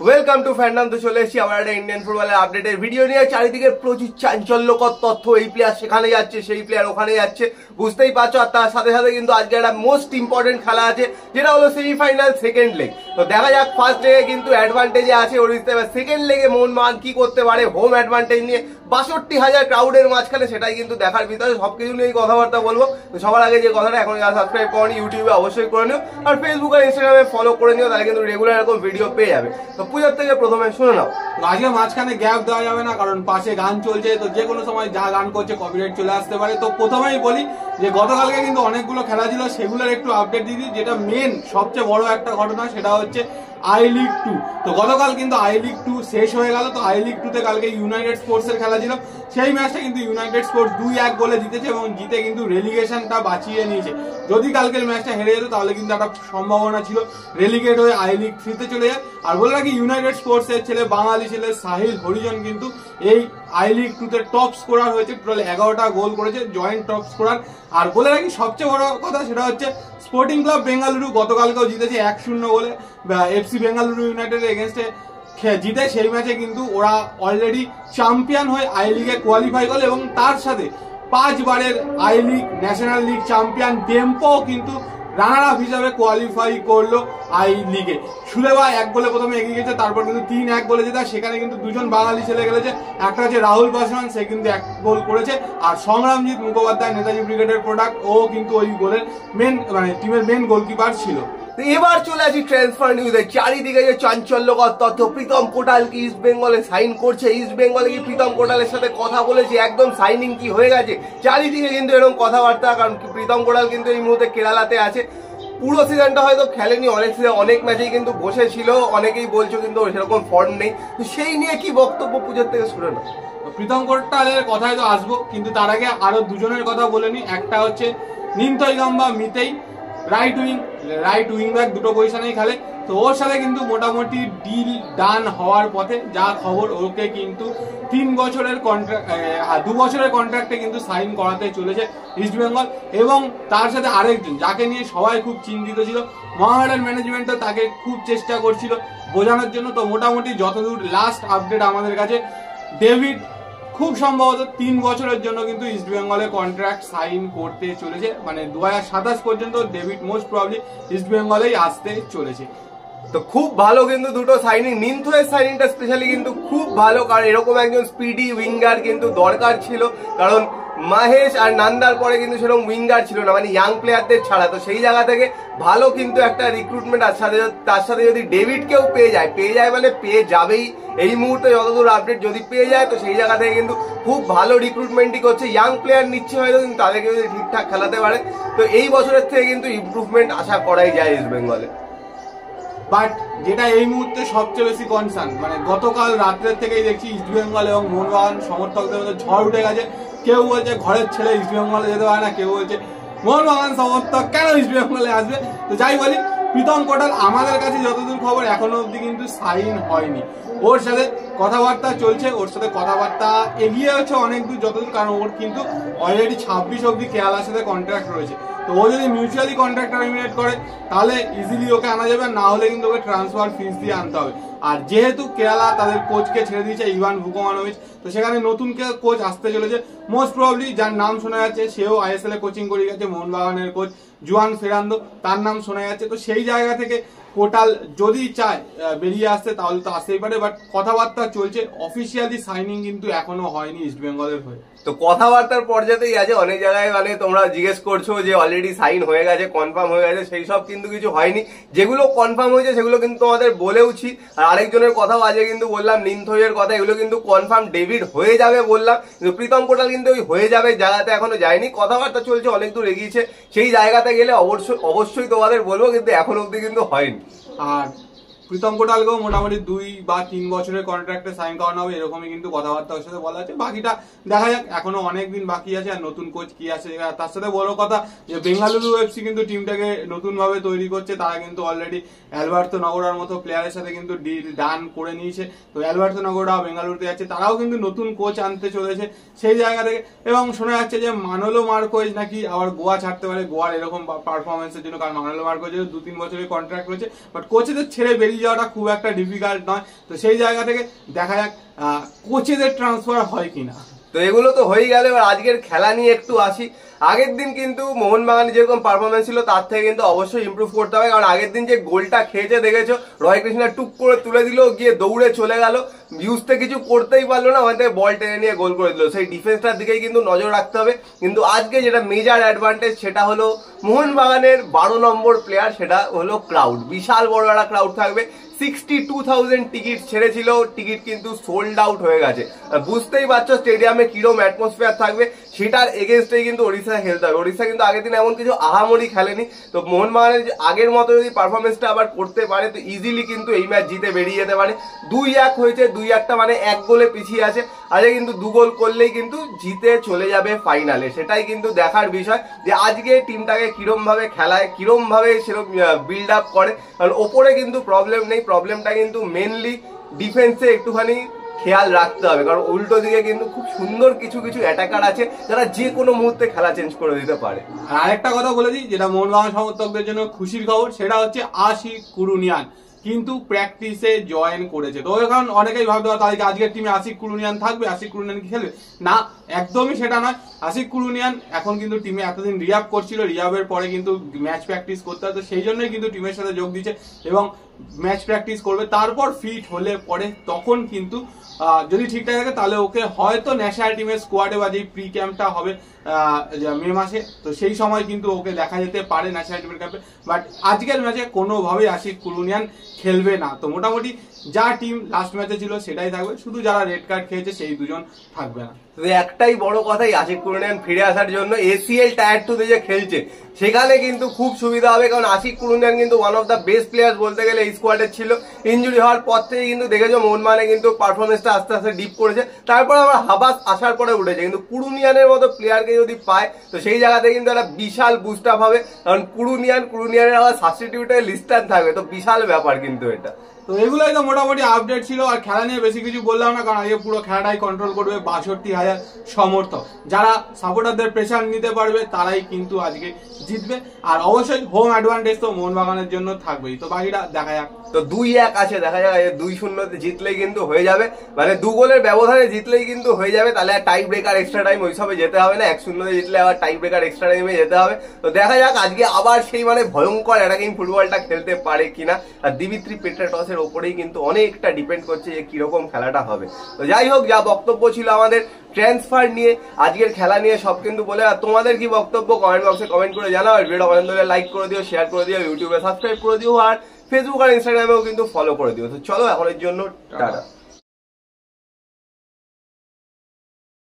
Welcome to fandom. তো চলে এসেছি আমার একটা ইন্ডিয়ান ফুটবলের আপডেটের ভিডিও নিয়ে। চারিদিকে প্রচুর চাঞ্চল্যকর তথ্য, এই প্লেয়ার সেখানে যাচ্ছে, সেই প্লেয়ার ওখানে যাচ্ছে, বুঝতেই পারছো। আর তার সাথে সাথে কিন্তু আজকে একটা মোস্ট ইম্পর্টেন্ট খেলা আছে, যেটা হলো সেমিফাইনাল সেকেন্ড লেগ। তো দেখা যাক, ফার্স্ট লেগে কিন্তু অ্যাডভান্টেজে আছে ওড়িশা, এবার সেকেন্ড লেগে মোহনবাগান কি করতে পারে হোম অ্যাডভান্টেজ নিয়ে 62,000 ক্রাউডের মাঝখানে, সেটাই কিন্তু দেখার ভিতরে সবকিছু নিয়ে কথাবার্তা বলবো। তো সবার আগে যে কথাটা, এখন যারা সাবস্ক্রাইব করনি ইউটিউবে অবশ্যই করে নিও, আর ফেসবুক আর ইনস্টাগ্রামে ফলো করে নিও, তাহলে কিন্তু রেগুলার এরকম ভিডিও পেয়ে যাবে। তো পূজার থেকে প্রথমে শুনে নাও। আজকে মাঝখানে গ্যাপ দেওয়া যাবে না, কারণ পাশে গান চলছে, তো যে কোনো সময় যা গান করছে কপিরাইট চলে আসতে পারে। তো প্রথমেই বলি যে গতকালকে কিন্তু অনেকগুলো খেলা ছিল, সেগুলোর একটু আপডেট দিয়ে দিই। যেটা মেন সবচেয়ে বড় একটা ঘটনা, সেটা হচ্ছে আই লিগ 2। তো গতকাল কিন্তু আই লিগ 2 শেষ হয়ে গেল। তো আই লিগ 2 তে কালকে ইউনাইটেড স্পোর্টস এর খেলা ছিল। সেই ম্যাচটা কিন্তু ইউনাইটেড স্পোর্টস 2-1 গোলে জিতেছে এবং জিতে কিন্তু রেলিগেশনটা বাঁচিয়ে নিয়েছে। যদি কালকের ম্যাচটা হেরে যেত তাহলে কিন্তু একটা সম্ভাবনা ছিল রেলিগেট হয়ে আই লিগ 3 তে চলে যায়। আর বলে রাখি, ইউনাইটেড স্পোর্টস এর ছেলে, বাঙালি ছেলে সাহিল হরিজন কিন্তু এই আই লিগ 2 তে টপ স্কোরার হয়েছে, টোটাল 11টা গোল করেছে, জয়েন্ট টপ স্কোরার। আর বলে রাখি সবচেয়ে বড় কথা, সেটা হচ্ছে স্পোর্টিং ক্লাব বেঙ্গালুরু গতকালকেও জিতেছে 1-0 গোলে এফসি বেঙ্গালুরু ইউনাইটেডের এগেনস্টে জিতে। সেই ম্যাচে কিন্তু ওরা অলরেডি চ্যাম্পিয়ন হয়ে আই লিগে কোয়ালিফাই করলো এবং তার সাথে 5 বারের I league national league champion Dempo কিন্তু রানার আপ হিসাবে কোয়ালিফাই করলো আই লিগে। সুলেবা 1 গোলে প্রথমে এগিয়ে গেছে, তারপর কিন্তু 3-1 গোলে জেতা। সেখানে কিন্তু দুজন বাঙালি ছেলে গেলেছে, একটা হচ্ছে রাহুল পাসওয়ান, সে কিন্তু 1 গোল করেছে, আর সংগ্রামজিৎ মুখোপাধ্যায় নেতাজি ব্রিগেডের প্রোডাক্ট, ও কিন্তু ওই গোলের মেন টিমের মেন গোলকিপার ছিল। এবার চলে আসি ট্রান্সফার নিউজে। চারিদিকে যে চাঞ্চল্যকর তথ্য, প্রীতম কোটাল কি ইস্ট বেঙ্গলে সাইন করছে, ইস্ট বেঙ্গলে কি প্রীতম কোটালের সাথে কথা বলেছে, একদম সাইনিং কি হয়ে গেছে, চারিদিকে কিন্তু এরকম কথাবার্তা। কারণ প্রীতম কোটাল কিন্তু এই মুহূর্তে কেরালাতে আছে, পুরো সিজনটা হয়তো খেলেনি, অনেক ম্যাচেই কিন্তু বসেছিল, অনেকেই বলছো কিন্তু সেরকম ফর্ম নেই। সেই নিয়ে কি বক্তব্য পুজোর থেকে শুনে না। প্রীতম কোটালের কথায় তো আসবো, কিন্তু তার আগে আরো দুজনের কথা বলে নি। একটা হচ্ছে নিমতই গাম্বা মিতেই, রাইট উইং ব্যাক, দুটো পজিশনেই খেলে। তো ওর সাথে কিন্তু মোটামুটি ডিল ডান হওয়ার পথে, যা খবর ওকে কিন্তু 2 বছরের কন্ট্রাক্টে কিন্তু সাইন করাতে চলেছে ইস্ট বেঙ্গল। এবং তার সাথে আরেকজন যাকে নিয়ে সবাই খুব চিন্তিত ছিল, মোহামেডান ম্যানেজমেন্টও তাকে খুব চেষ্টা করছিল বোঝানোর জন্য। তো মোটামুটি যতদূর লাস্ট আপডেট আমাদের কাছে, ডেভিড খুব সম্ভবত 3 বছরের জন্য কিন্তু ইস্ট বেঙ্গলে কন্ট্রাক্ট সাইন করতে চলেছে। মানে 2027 পর্যন্ত ডেভিড মোস্ট প্রবাবলি ইস্ট বেঙ্গলেই আসতে চলেছে। তো খুব ভালো কিন্তু দুটো সাইনিং, নিমথয়ের সাইনিংটা স্পেশালি কিন্তু খুব ভালো, কারণ এরকম একজন স্পিডি উইঙ্গার কিন্তু দরকার ছিল। কারণ মাহেশ আর নান্দার পরে কিন্তু সেরকম উইঙ্গার ছিল না, মানে ইয়াং প্লেয়ারদের ছাড়া। তো সেই জায়গা থেকে ভালো কিন্তু একটা রিক্রুটমেন্ট। আর তার সাথে যদি ডেভিডকেও পেয়ে যায় মানে পেয়ে যাবেই এই মুহূর্তে যতদূর আপডেট, যদি পেয়ে যায় তো সেই জায়গা থেকে কিন্তু খুব ভালো রিক্রুটমেন্টই করছে। ইয়াং প্লেয়ার নিচ্ছে হয়তো, কিন্তু তাদেরকে যদি ঠিকঠাক খেলাতে পারে তো এই বছরের থেকে কিন্তু ইমপ্রুভমেন্ট আশা করাই যায় ইস্ট বেঙ্গলে। বাট যেটা এই মুহূর্তে সবচেয়ে বেশি কনসার্ন, মানে গতকাল রাত্রের থেকেই দেখছি ইস্ট বেঙ্গল এবং মোহনবাগান সমর্থকদের মধ্যে ঝড় উঠে গেছে। কেউ বলছে ঘরের ছেলে ইস্ট বেঙ্গলে যেতে পারে না, কেউ বলছে মোহনবাগান সমর্থক কেন ইস্ট বেঙ্গলে আসবে। তো যাই বলি, প্রীতম কোটাল আমাদের কাছে যতদূর খবর এখনো অব্দি কিন্তু সাইন হয়নি। ওর সাথে কথাবার্তা চলছে, ওর সাথে কথাবার্তা এগিয়ে হচ্ছে অনেক দূর যতদূর, কারণ ওর কিন্তু অলরেডি 26 অব্দি কেরালার সাথে কন্ট্রাক্ট রয়েছে। তো ও যদি মিউচুয়ালি কন্ট্রাক্ট টার্মিনেট করে তাহলে ইজিলি ওকে আনা যাবে, না হলে কিন্তু ওকে ট্রান্সফার ফিস দিয়ে আনতে হবে। আর যেহেতু কেরালা তাদের কোচকে ছেড়ে দিয়েছে ইভান ভুকোমানোভিচ, তো সেখানে নতুন কোচ আসতে চলেছে মোস্ট প্রবাবলি, যার নাম শোনা যাচ্ছে সেও আইএসএল এ কোচিং করে গেছে, মোহনবাগানের কোচ জুয়ান ফেরান্দো, তার নাম শোনা যাচ্ছে। তো সেই জায়গা থেকে কোটাল যদি চায় বেরিয়ে আসতে তাহলে তো আসতেই পারে, বাট কথাবার্তা চলছে, অফিসিয়ালি সাইনিং কিন্তু এখনো হয়নি ইস্ট বেঙ্গলের হয়ে। তো কথাবার্তার পর্যায়েই আছে, অনেক জায়গায় মানে তোমরা জিজ্ঞেস করছো যে অলরেডি সাইন হয়ে গেছে, কনফার্ম হয়ে গেছে, সেই সব কিন্তু কিছু হয়নি। যেগুলো কনফার্ম হয়েছে সেগুলো কিন্তু তোমাদের বলেওছি। আর আরেকজনের কথাও আজকে কিন্তু বললাম, নিমথইয়ের কথা, এগুলো কিন্তু কনফার্ম ডেভিড হয়ে যাবে বললাম, কিন্তু প্রীতম কোটাল কিন্তু ওই হয়ে যাবে জায়গাতে এখনো যায়নি। কথাবার্তা চলছে, অনেক দূর এগিয়েছে, সেই জায়গাতে গেলে অবশ্যই তোমাদের বলবো, কিন্তু এখন অব্দি কিন্তু হয়নি। আর প্রীতম কোটালকেও মোটামুটি 2 বা 3 বছরের কন্ট্রাক্টে সাইন করানো হবে, এরকমই কিন্তু কথাবার্তা ওর সাথে বলা আছে। বাকিটা দেখা যাক, এখনো অনেক দিন বাকি আছে। আর নতুন কোচ কি আছে, তার সাথে বড় কথা যে বেঙ্গালুরু এফসি কিন্তু টিমটাকে নতুন ভাবে তৈরি করছে। তারা কিন্তু অলরেডি অ্যালবার্তো নগরার মতো প্লেয়ারের সাথে কিন্তু ডিল ডান করে নিয়েছে। তো অ্যালবার্তো নগরা বেঙ্গালুরুতে যাচ্ছে, তারাও কিন্তু নতুন কোচ আনতে চলেছে সেই জায়গা থেকে। এবং শোনা যাচ্ছে যে মানোলো মার্কোয়েজ নাকি আবার গোয়া ছাড়তে পারে, গোয়ার এরকম পারফরমেন্সের জন্য। কারণ মানোলো মার্কোয়েজের 2-3 বছরের কন্ট্রাক্ট রয়েছে, বাট কোচেদের ছেড়ে বেরিয়ে যাওয়াটা খুব একটা ডিফিকাল্ট নয়। তো সেই জায়গা থেকে দেখা যাক কোচেদের ট্রান্সফার হয় কিনা। তো এগুলো তো হয়ে গেল, এবার আজকের খেলা নিয়ে একটু আসি। আগের দিন কিন্তু মোহনবাগান যেরকম পারফরমেন্স ছিল তার থেকে কিন্তু অবশ্যই ইমপ্রুভ করতে হবে, কারণ আগের দিন যে গোলটা খেয়েছে দেখেছো, রয় কৃষ্ণা টুক করে তুলে দিল, গিয়ে দৌড়ে চলে গেল, ইউজতে কিছু করতেই পারলো না, ওখান থেকে বল টেনে নিয়ে গোল করে দিল। সেই ডিফেন্সটার দিকেই কিন্তু নজর রাখতে হবে। কিন্তু আজকে যেটা মেজর অ্যাডভান্টেজ সেটা হলো মোহনবাগানের 12 নম্বর প্লেয়ার, সেটা হলো ক্রাউড। বিশাল বড় একটা ক্রাউড থাকবে। 62,000 টিকিট ছেড়েছিল, টিকিট কিন্তু সোল্ড আউট হয়ে গেছে। বুঝতেই পারছো স্টেডিয়ামে কিরম অ্যাটমসফিয়ার থাকবে, সেটার এগেনস্টেই কিন্তু ওড়িশা খেলতে হবে। ওড়িশা কিন্তু আগের দিন এমন কিছু আহামরি খেলেনি। তো মোহনবাগানের আগের মতো যদি পারফরমেন্সটা আবার করতে পারে তো ইজিলি কিন্তু এই ম্যাচ জিতে বেরিয়ে যেতে পারে। 2-1 হয়েছে, 2-1টা মানে 1 গোলে পিছিয়ে আছে। আজকে কিন্তু 2 গোল করলেই কিন্তু জিতে চলে যাবে ফাইনালে। সেটাই কিন্তু দেখার বিষয় যে আজকে টিমটাকে কিরম ভাবে খেলায়, কিরম ভাবে সেরকম বিল্ড আপ করে। কারণ ওপরে কিন্তু প্রবলেম নেই, প্রবলেমটা কিন্তু মেনলি ডিফেন্সে একটুখানি খেয়াল রাখতে হবে, কারণ উল্টো দিকে কিন্তু খুব সুন্দর কিছু কিছু অ্যাটাকার আছে যারা যে কোনো মুহূর্তে খেলা চেঞ্জ করে দিতে পারে। আর আরেকটা কথা বলে দিই যেটা মোহনবাগান সমর্থকদের জন্য খুশির খবর, সেটা হচ্ছে আশিক কুরুনিয়ান কিন্তু প্র্যাকটিসে জয়েন করেছে। তো এখন অনেকেই ভাবতে পারে তাহলে আজকের টিমে আশিক কুরুনিয়ান থাকবে, আশিক কুরুনিয়ান কি খেলবে? না, একদমই সেটা নয়। আশিক কুরুনিয়ান এখন কিন্তু টিমে এতদিন রিহাব করছিল, রিহাবের পরে কিন্তু ম্যাচ প্র্যাকটিস করতে হয়, তো সেই জন্যই কিন্তু টিমের সাথে যোগ দিচ্ছে এবং ম্যাচ প্র্যাকটিস করবে। তারপর ফিট হলে পরে তখন কিন্তু যদি ঠিকঠাক থাকে তাহলে ওকে হয়তো ন্যাশনাল টিমের স্কোয়াডে বা যেই প্রি ক্যাম্পটা হবে মে মাসে, তো সেই সময় কিন্তু ওকে দেখা যেতে পারে ন্যাশনাল টিমের ক্যাম্পে। বাট আজকের ম্যাচে কোনোভাবেই আশিক কুরুনিয়ান খেলবে না। তো মোটামুটি যা টিম লাস্ট ম্যাচে ছিল সেটাই থাকবে, শুধু যারা রেড কার্ড খেয়েছে সেই দুজন থাকবে না। একটাই বড় কথাই আশিক কুরুনিয়ান ফিরে আসার জন্য এসিএল টায়ার 2 যে খেলছে সেখানে কিন্তু খুব সুবিধা হবে, কারণ আশিক কুরুনিয়ান কিন্তু one of the best player বলতে গেলে এই স্কোয়াডের ছিল। ইনজুরি হওয়ার পর থেকে কিন্তু দেখেছো মোহনবাগানে কিন্তু পারফরমেন্সটা আস্তে আস্তে ডিপ করেছে, তারপর আবার হাবাস আসার পরে উঠেছে। কিন্তু কুরুনিয়ানের মতো প্লেয়ারকে যদি পায় তো সেই জায়গাতে কিন্তু একটা বিশাল বুস্ট আপ হবে, কারণ কুরুনিয়ানের আবার সাবস্টিটিউটে লিস্টার থাকবে, তো বিশাল ব্যাপার কিন্তু এটা। তো এগুলোই তো মোটামুটি আপডেট ছিল। আর খেলা নিয়ে বেশি কিছু বললাম না, কারণ আজকে পুরো খেলাটাই কন্ট্রোল করবে 62,000 সমর্থক। যারা সাপোর্টারদের প্রেশার নিতে পারবে তারাই কিন্তু আজকে জিতবে। আর অবশ্যই হোম অ্যাডভান্টেজ তো মোহনবাগানের জন্য থাকবেই। তো বাকিটা দেখা যাক। তো 2-1 আছে, দেখা যাক 2-0 জিতলেই কিন্তু হয়ে যাবে, মানে 2 গোলের ব্যবধানে জিতলেই কিন্তু হয়ে যাবে। তাহলে আর টাই ব্রেকার এক্সট্রা টাইম ওইসবে যেতে হবে না, 1-0 জিতলে আবার টাই ব্রেকার এক্সট্রা টাইমে যেতে হবে। তো দেখা যাক আজকে আবার সেই মানে ভয়ঙ্কর অ্যাটাকিং ফুটবলটা খেলতে পারে কিনা। আর দিমিত্রি পেট্রাটসের ওপরেই কিন্তু অনেকটা ডিপেন্ড করছে যে কিরকম খেলাটা হবে। তো যাই হোক, যা বক্তব্য ছিল আমাদের ট্রান্সফার নিয়ে, আজকের খেলা নিয়ে সব কিন্তু বলে। আর তোমাদের কি বক্তব্য কমেন্ট বক্সে কমেন্ট করে জানাও। আর ভিডিওটা পছন্দ হলে লাইক করে দিও, শেয়ার করে দিও, ইউটিউবে সাবস্ক্রাইব করে দিও, আর ফেসবুক আর ইনস্টাগ্রামেও কিন্তু ফলো করে দিও। তো চলো এখনের জন্য টাটা।